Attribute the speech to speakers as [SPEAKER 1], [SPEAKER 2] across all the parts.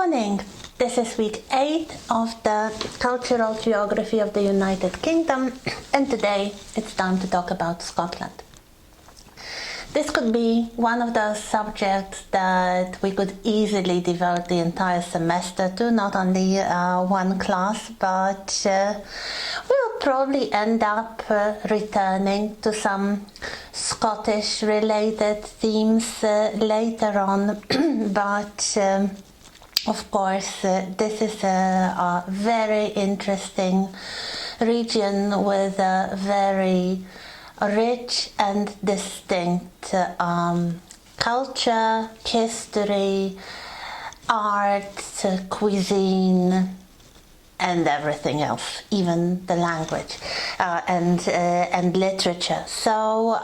[SPEAKER 1] morning. This is week 8 of the Cultural Geography of the United Kingdom, and today it's time to talk about Scotland. This could be one of those subjects that we could easily devote the entire semester to, not only one class, but we'll probably end up returning to some Scottish related themes later on, but of course this is a very interesting region with a very rich and distinct culture, history, art, cuisine, and everything else, even the language and literature. So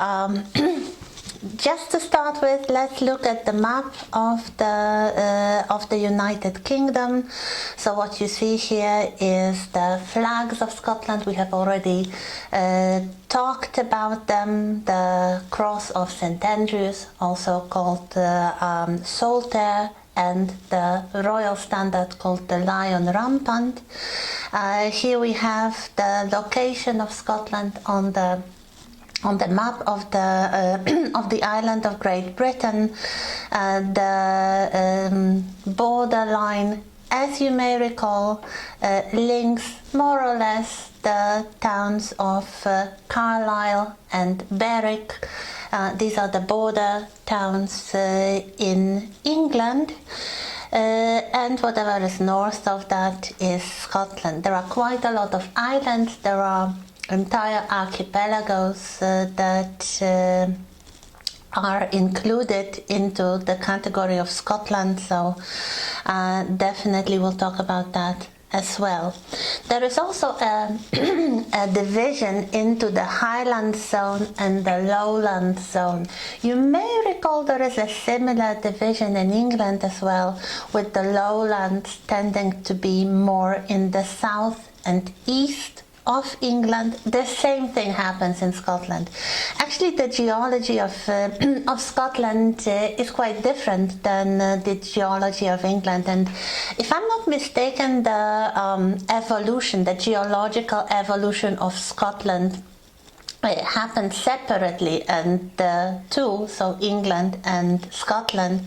[SPEAKER 1] just to start with, let's look at the map of the United Kingdom. So what you see here is the flags of Scotland. We have already talked about them. The Cross of St Andrews, also called Saltire, and the Royal Standard called the Lion Rampant. Here we have the location of Scotland on the map of the island of Great Britain. The borderline, as you may recall, links more or less the towns of Carlisle and Berwick. These are the border towns in England. And whatever is north of that is Scotland. There are quite a lot of islands. There are entire archipelagos that are included into the category of Scotland, so definitely we'll talk about that as well. There is also a division into the Highland zone and the Lowland zone. You may recall there is a similar division in England as well, with the Lowlands tending to be more in the south and east of England. The same thing happens in Scotland. Actually, the geology of Scotland is quite different than the geology of England, and if I'm not mistaken, the geological evolution of Scotland happened separately, and the two, so England and Scotland,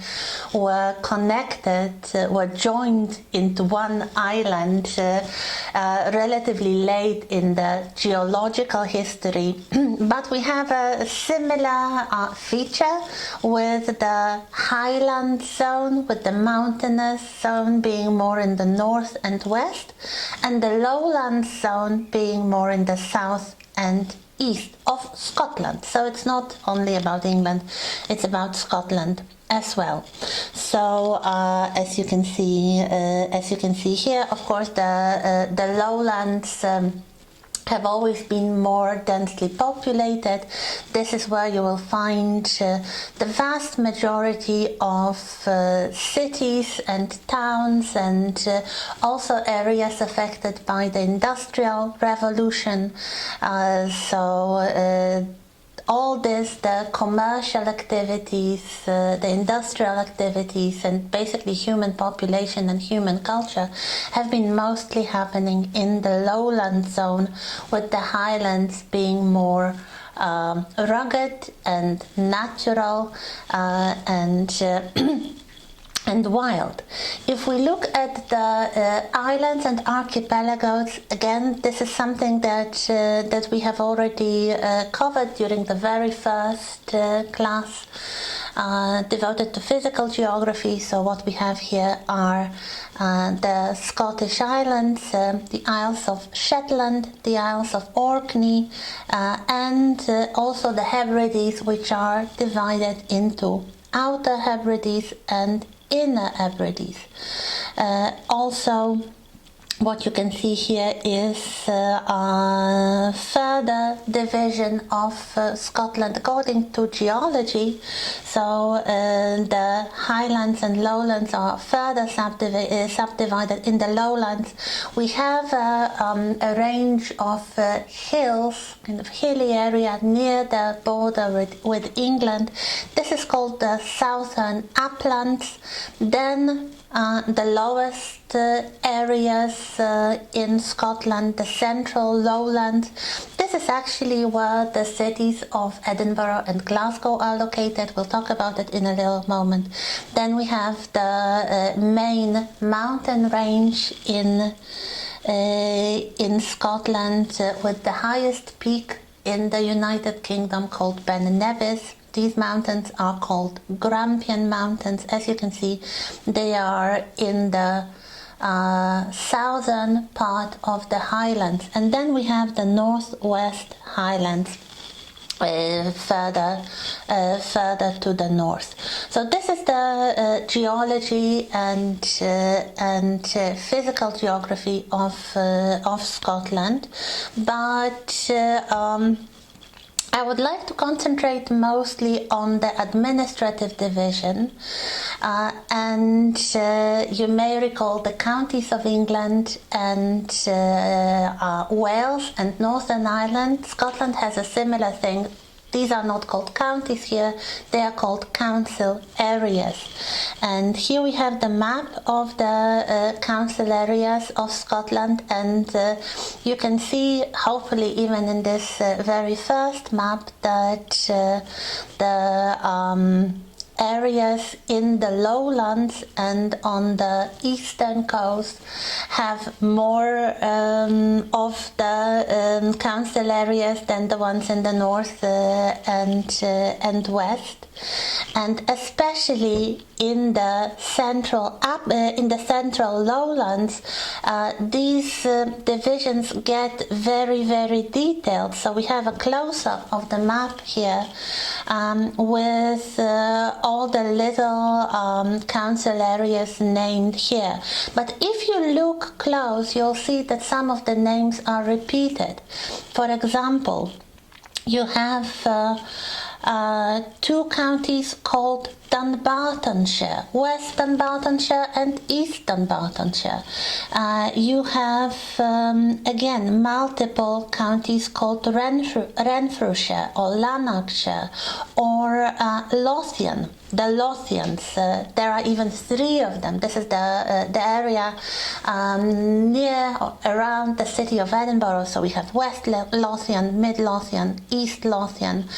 [SPEAKER 1] were connected, were joined into one island relatively late in the geological history. But we have a similar feature with the Highland zone, with the mountainous zone being more in the north and west, and the lowland zone being more in the south and east of Scotland. So it's not only about England, it's about Scotland as well. So as you can see here, of course, the lowlands have always been more densely populated. This is where you will find the vast majority of cities and towns, and also areas affected by the Industrial Revolution. All this, the commercial activities, the industrial activities, and basically human population and human culture have been mostly happening in the lowland zone, with the highlands being more rugged and natural and wild. If we look at the islands and archipelagos, again, this is something that we have already covered during the very first class devoted to physical geography. So what we have here are the Scottish Islands, the Isles of Shetland, the Isles of Orkney, and also the Hebrides, which are divided into Outer Hebrides and Inner Hebrides. Also what you can see here is a further division of Scotland according to geology. So the highlands and lowlands are further subdivided. In the lowlands we have a range of hills, kind of hilly area near the border with England. This is called the Southern Uplands. Then the lowest areas in Scotland, the central lowlands. This is actually where the cities of Edinburgh and Glasgow are located. We'll talk about it in a little moment. Then we have the main mountain range in Scotland with the highest peak in the United Kingdom called Ben Nevis. These mountains are called Grampian Mountains. As you can see, they are in the southern part of the Highlands. And then we have the Northwest Highlands further to the north. So this is the geology and physical geography of Scotland. But I would like to concentrate mostly on the administrative division, and you may recall the counties of England and Wales and Northern Ireland. Scotland has a similar thing. These are not called counties here, they are called council areas. And here we have the map of the council areas of Scotland, and you can see, hopefully even in this very first map, that the areas in the lowlands and on the eastern coast have more of the council areas than the ones in the north and west, and especially in the central lowlands, these divisions get very, very detailed. So we have a close-up of the map here with all the little council areas named here. But if you look close, you'll see that some of the names are repeated. For example, you have two counties called Dunbartonshire, West Dunbartonshire and East Dunbartonshire. You have again multiple counties called Renfrewshire or Lanarkshire or Lothian. The Lothians, there are even three of them. This is the area near or around the city of Edinburgh. So we have West Lothian, Mid Lothian, East Lothian.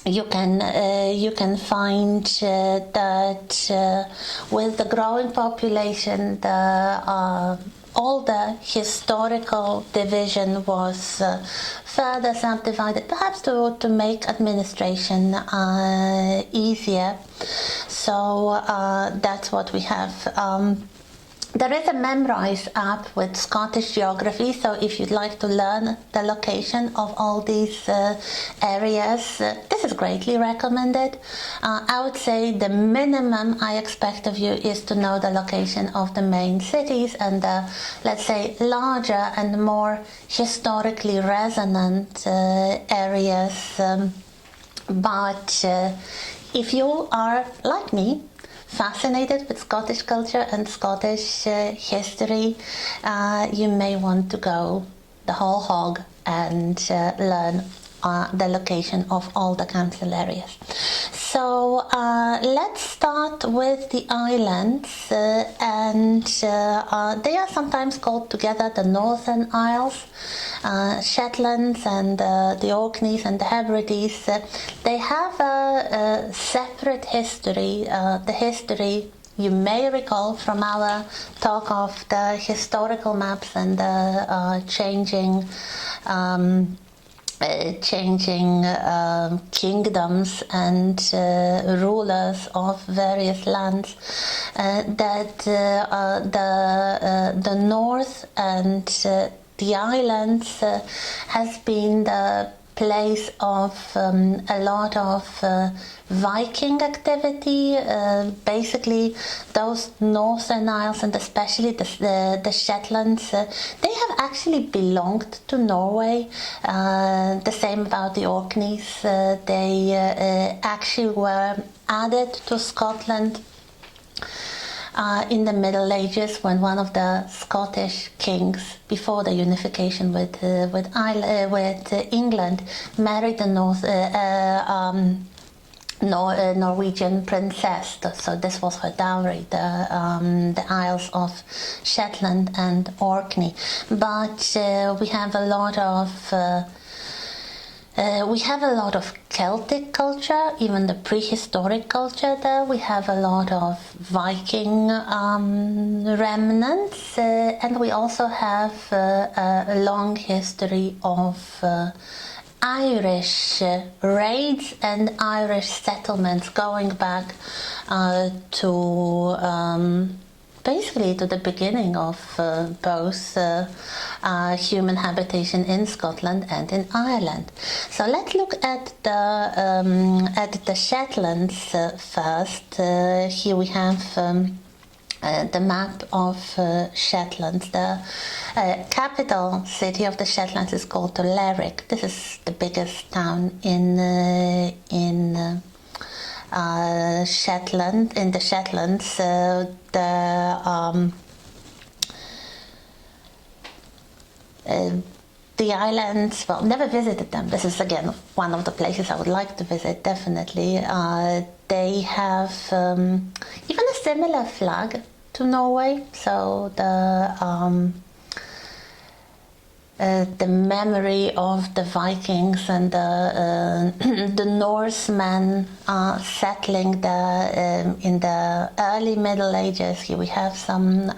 [SPEAKER 1] You can find that with the growing population, all the historical division was further subdivided, perhaps to make administration easier. So that's what we have. There is a Memrise app with Scottish geography, so if you'd like to learn the location of all these areas, this is greatly recommended. I would say the minimum I expect of you is to know the location of the main cities and the, let's say, larger and more historically resonant areas. But if you are, like me, fascinated with Scottish culture and Scottish history, you may want to go the whole hog and learn the location of all the council areas. So let's start with the islands, and they are sometimes called together the Northern Isles. Shetlands and the Orkneys and the Hebrides, they have a separate history. The history you may recall from our talk of the historical maps and the changing kingdoms and rulers of various lands, that the north and the islands has been the place of a lot of Viking activity. Basically, those Northern Isles, and especially the Shetlands, they have actually belonged to Norway. The same about the Orkneys. They actually were added to Scotland in the Middle Ages, when one of the Scottish kings, before the unification with England, married a Norwegian princess. So this was her dowry, the Isles of Shetland and Orkney. But we have a lot of Celtic culture, even the prehistoric culture there. We have a lot of Viking remnants, and we also have a long history of Irish raids and Irish settlements going back to basically to the beginning of both human habitation in Scotland and in Ireland. So let's look at the Shetlands first. Here we have the map of Shetland. The capital city of the Shetlands is called Lerwick. This is the biggest town in Shetland, in the Shetlands. The islands, well, never visited them. This is again one of the places I would like to visit, definitely. They have even a similar flag to Norway, so the memory of the Vikings and the Norsemen settling there in the early Middle Ages. Here we have some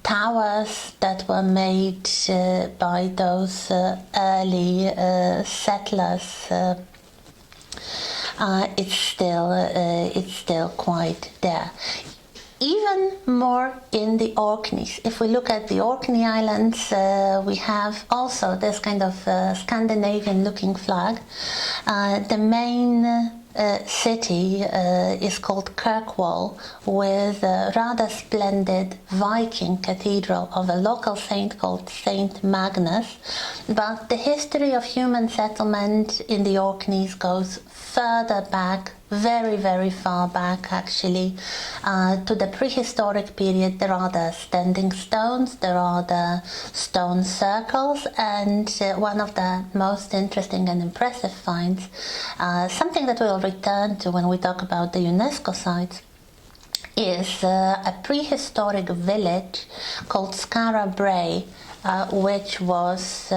[SPEAKER 1] towers that were made by those early settlers. It's still quite there. Even more in the Orkneys. If we look at the Orkney Islands, we have also this kind of Scandinavian looking flag. The main city is called Kirkwall, with a rather splendid Viking cathedral of a local saint called Saint Magnus. But the history of human settlement in the Orkneys goes further back, very, very far back actually, to the prehistoric period. There are the standing stones, there are the stone circles, and one of the most interesting and impressive finds, something that we'll return to when we talk about the UNESCO sites, is a prehistoric village called Skara Brae, which was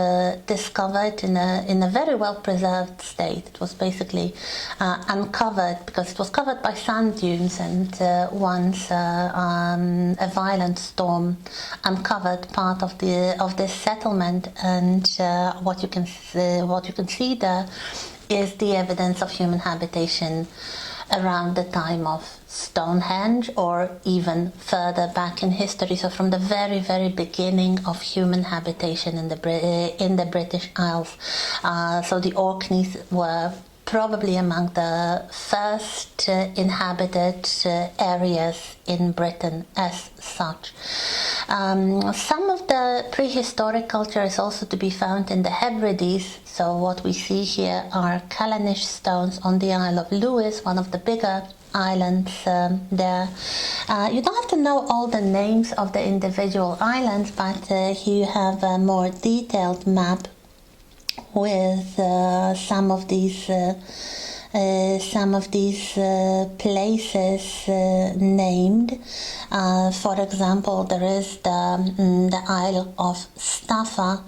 [SPEAKER 1] discovered in a very well preserved state. It was basically uncovered because it was covered by sand dunes, and once a violent storm uncovered part of this settlement, and what you can see there is the evidence of human habitation around the time of Stonehenge, or even further back in history, so from the very, very beginning of human habitation in the British Isles. So the Orkneys were probably among the first inhabited areas in Britain as such. Some of the prehistoric culture is also to be found in the Hebrides. So what we see here are Callanish stones on the Isle of Lewis, one of the bigger islands there. You don't have to know all the names of the individual islands, but here you have a more detailed map with some of these places named. For example, there is the Isle of Staffa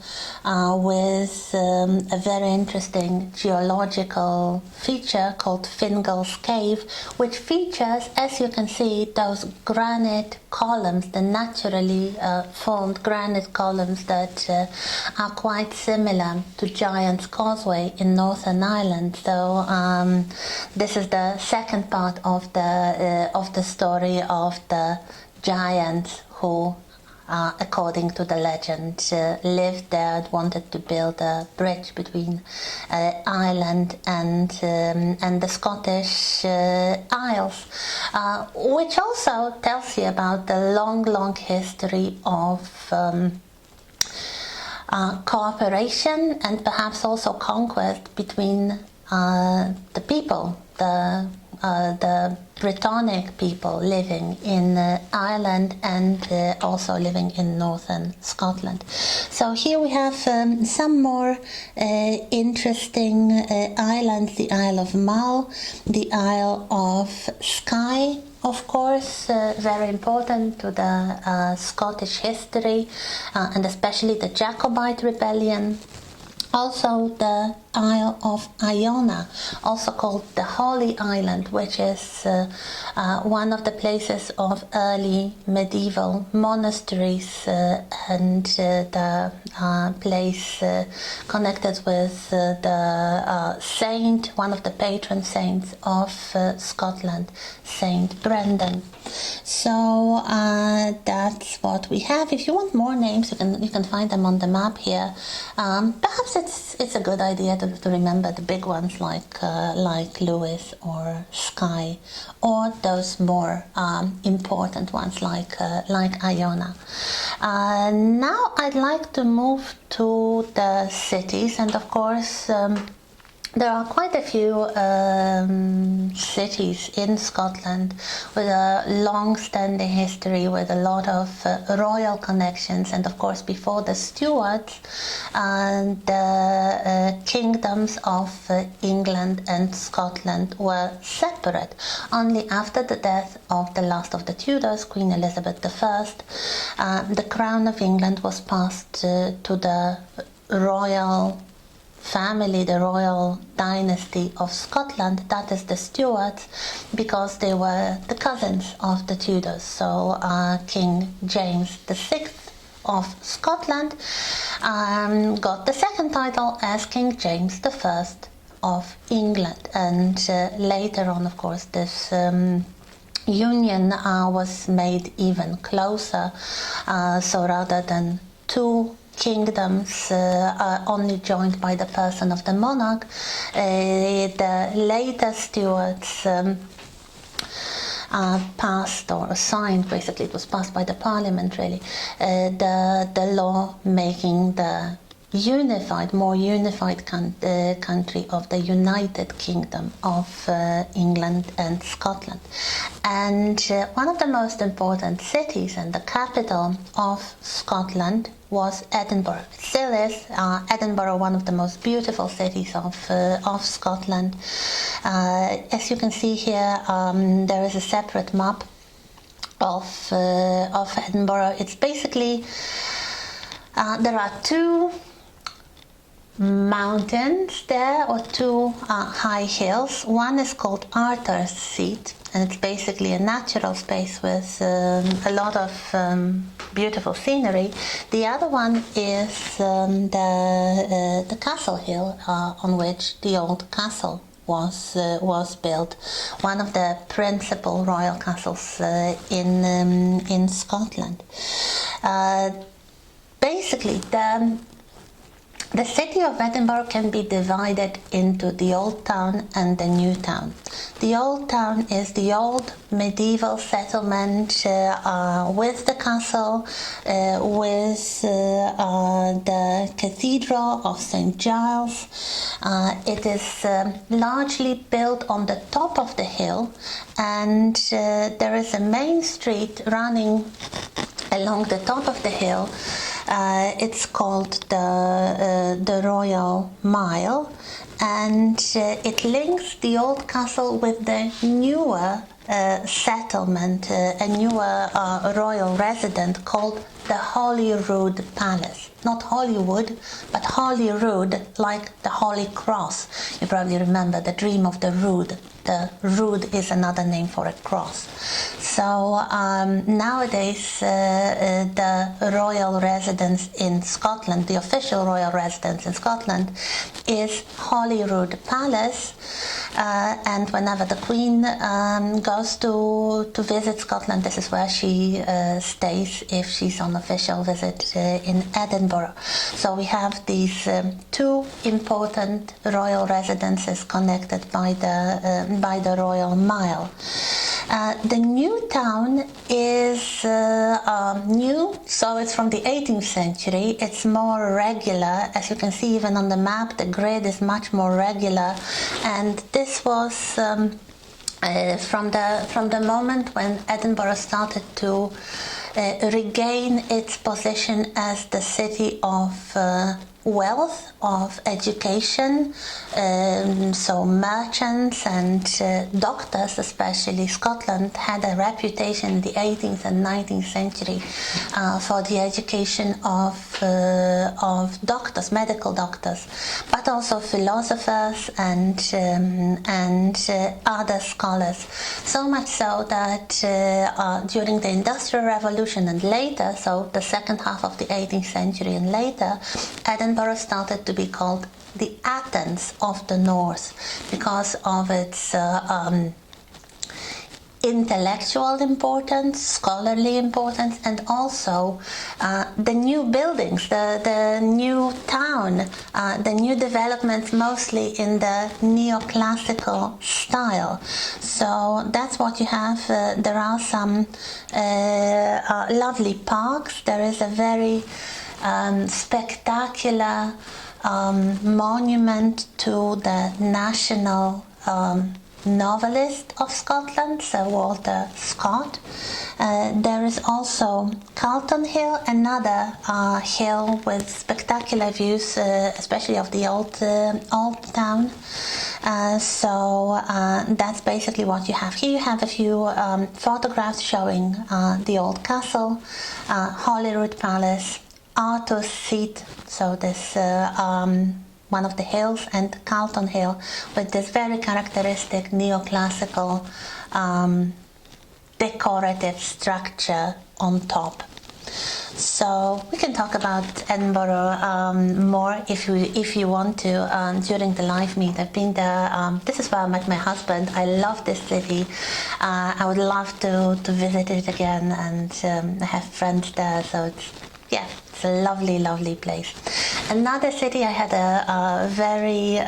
[SPEAKER 1] with a very interesting geological feature called Fingal's Cave, which features, as you can see, those granite columns, the naturally formed granite columns that are quite similar to Giant's Causeway in Northern Ireland. So this is the second part of the story of the giants who according to the legend, lived there and wanted to build a bridge between Ireland and the Scottish Isles, which also tells you about the long history of cooperation and perhaps also conquest between the people, the Brittonic people living in Ireland and also living in northern Scotland. So here we have some more interesting islands: the Isle of Mull, the Isle of Skye, of course, very important to the Scottish history, and especially the Jacobite rebellion. Also the Isle of Iona, also called the Holy Island, which is one of the places of early medieval monasteries and the place connected with the saint, one of the patron saints of Scotland, Saint Brendan. So that's what we have. If you want more names, you can find them on the map here. Perhaps it's a good idea to remember the big ones like Lewis or Skye, or those more important ones like Iona. Now I'd like to move to the cities, and of course there are quite a few cities in Scotland with a long-standing history, with a lot of royal connections, and of course before the Stuarts, the kingdoms of England and Scotland were separate. Only after the death of the last of the Tudors, Queen Elizabeth I, the crown of England was passed to the royal family, the royal dynasty of Scotland, that is the Stuarts, because they were the cousins of the Tudors. So King James VI of Scotland got the second title as King James I of England, and later on, of course, this union was made even closer. So rather than two kingdoms only joined by the person of the monarch, the later Stuarts passed or assigned, basically it was passed by the parliament really, the law making the more unified country of the United Kingdom of England and Scotland. And one of the most important cities and the capital of Scotland was Edinburgh. It still is. Edinburgh, one of the most beautiful cities of Scotland. As you can see here, there is a separate map of Edinburgh. It's basically there are two mountains there, or two high hills. One is called Arthur's Seat, and it's basically a natural space with a lot of beautiful scenery. The other one is the Castle Hill, on which the old castle was built, one of the principal royal castles in Scotland. Basically, the city of Edinburgh can be divided into the Old Town and the New Town. The Old Town is the old medieval settlement with the castle, with the Cathedral of St. Giles. It is largely built on the top of the hill, and there is a main street running along the top of the hill. It's called the Royal Mile, and it links the old castle with the newer settlement, a newer royal residence called the Holyrood Palace. Not Hollywood, but Holyrood, like the Holy Cross. You probably remember the Dream of the Rood. The rood is another name for a cross. So nowadays the royal residence in Scotland, the official royal residence in Scotland, is Holyrood Palace, and whenever the Queen goes to visit Scotland, this is where she stays if she's on official visit in Edinburgh. So we have these two important royal residences connected by the Royal Mile. The new town is new, so it's from the 18th century. It's more regular. As you can see even on the map, the grid is much more regular, and this was from the moment when Edinburgh started to regain its position as the city of wealth, of education, so merchants and doctors especially. Scotland had a reputation in the 18th and 19th century for the education of doctors, medical doctors, but also philosophers and other scholars. So much so that during the Industrial Revolution and later, so the second half of the 18th century and later, Edinburgh started to be called the Athens of the North because of its intellectual importance, scholarly importance, and also the new buildings, the new town, the new developments, mostly in the neoclassical style. So that's what you have. There are some lovely parks. There is a very spectacular monument to the national novelist of Scotland, Sir Walter Scott. There is also Calton Hill, another hill with spectacular views, especially of the old town. So that's basically what you have here. You have a few photographs showing the old castle, Holyrood Palace, Arthur's Seat, so this one of the hills, and Calton Hill with this very characteristic neoclassical decorative structure on top. So we can talk about Edinburgh more if you want to during the live meet. I've been there. This is where I met my husband. I love this city. I would love to visit it again, and I have friends there. So it's a lovely, lovely place. Another city I had a very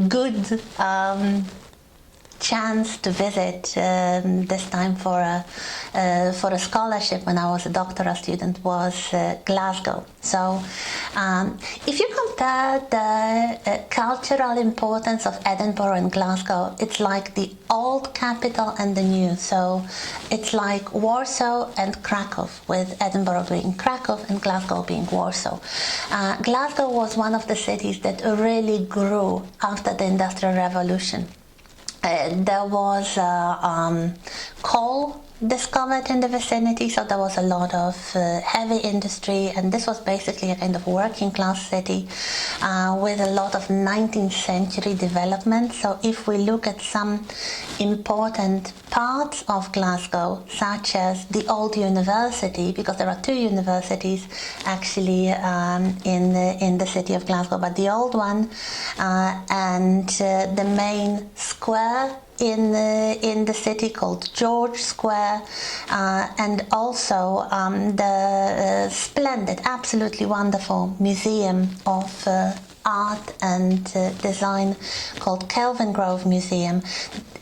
[SPEAKER 1] good chance to visit this time for a scholarship when I was a doctoral student was Glasgow. So if you compare the cultural importance of Edinburgh and Glasgow, it's like the old capital and the new. So it's like Warsaw and Krakow, with Edinburgh being Krakow and Glasgow being Warsaw. Glasgow was one of the cities that really grew after the Industrial Revolution. There was coal discovered in the vicinity, so there was a lot of heavy industry, and this was basically a kind of working class city with a lot of 19th century development. So if we look at some important parts of Glasgow, such as the old university, because there are two universities actually in the city of Glasgow, but the old one and the main square in the city called George Square, and also the splendid, absolutely wonderful museum of art and design called Kelvingrove Museum.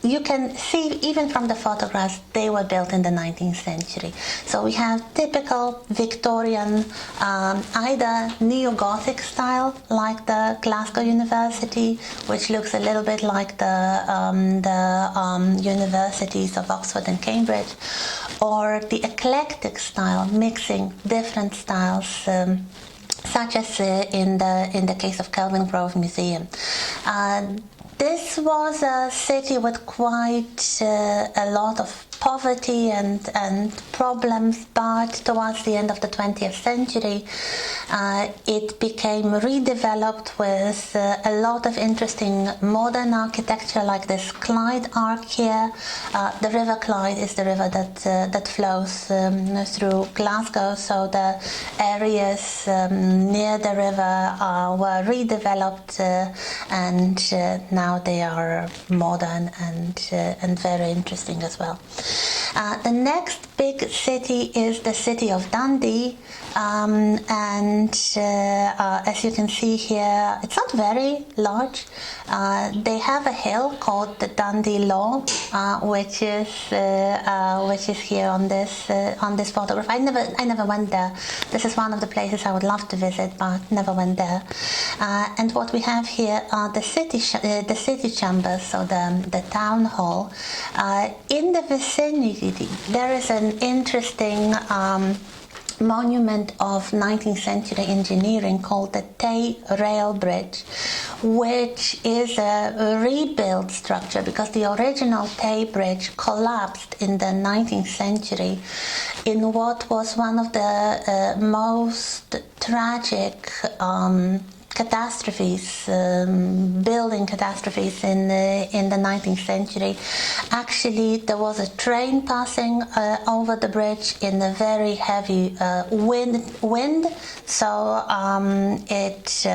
[SPEAKER 1] You can see even from the photographs they were built in the 19th century. So we have typical Victorian, either neo-Gothic style like the Glasgow University, which looks a little bit like the universities of Oxford and Cambridge, or the eclectic style, mixing different styles, such as in the case of Kelvingrove Museum. This was a city with quite a lot of poverty and problems, but towards the end of the 20th century, it became redeveloped with a lot of interesting modern architecture, like this Clyde Arc here. The River Clyde is the river that flows through Glasgow, so the areas near the river were redeveloped, and now they are modern and very interesting as well. The next big city is the city of Dundee, and as you can see here, it's not very large. They have a hill called the Dundee Law, which is here on this photograph. I never went there. This is one of the places I would love to visit, but never went there. And what we have here are the city chambers, so the town hall. In the vicinity, there is an interesting monument of 19th century engineering called the Tay Rail Bridge, which is a rebuilt structure because the original Tay Bridge collapsed in the 19th century in what was one of the most tragic catastrophes, building catastrophes in the 19th century. Actually, there was a train passing over the bridge in a very heavy wind, so it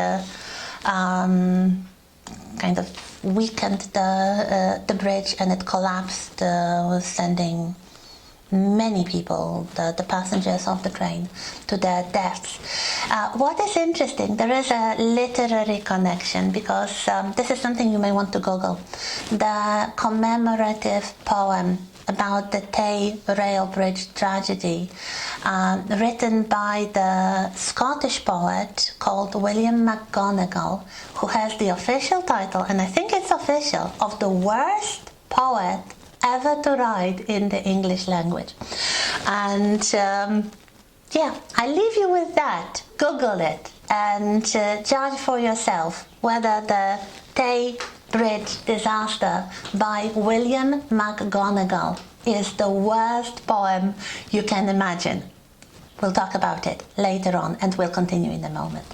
[SPEAKER 1] kind of weakened the bridge, and it collapsed, sending many people, the passengers of the train, to their deaths. What is interesting, there is a literary connection, because this is something you may want to Google. The commemorative poem about the Tay Rail Bridge tragedy, written by the Scottish poet called William McGonagall, who has the official title, and I think it's official, of the worst poet ever to write in the English language. And yeah, I leave you with that. Google it and judge for yourself whether the Tay Bridge disaster by William McGonagall is the worst poem you can imagine. We'll talk about it later on, and we'll continue in a moment.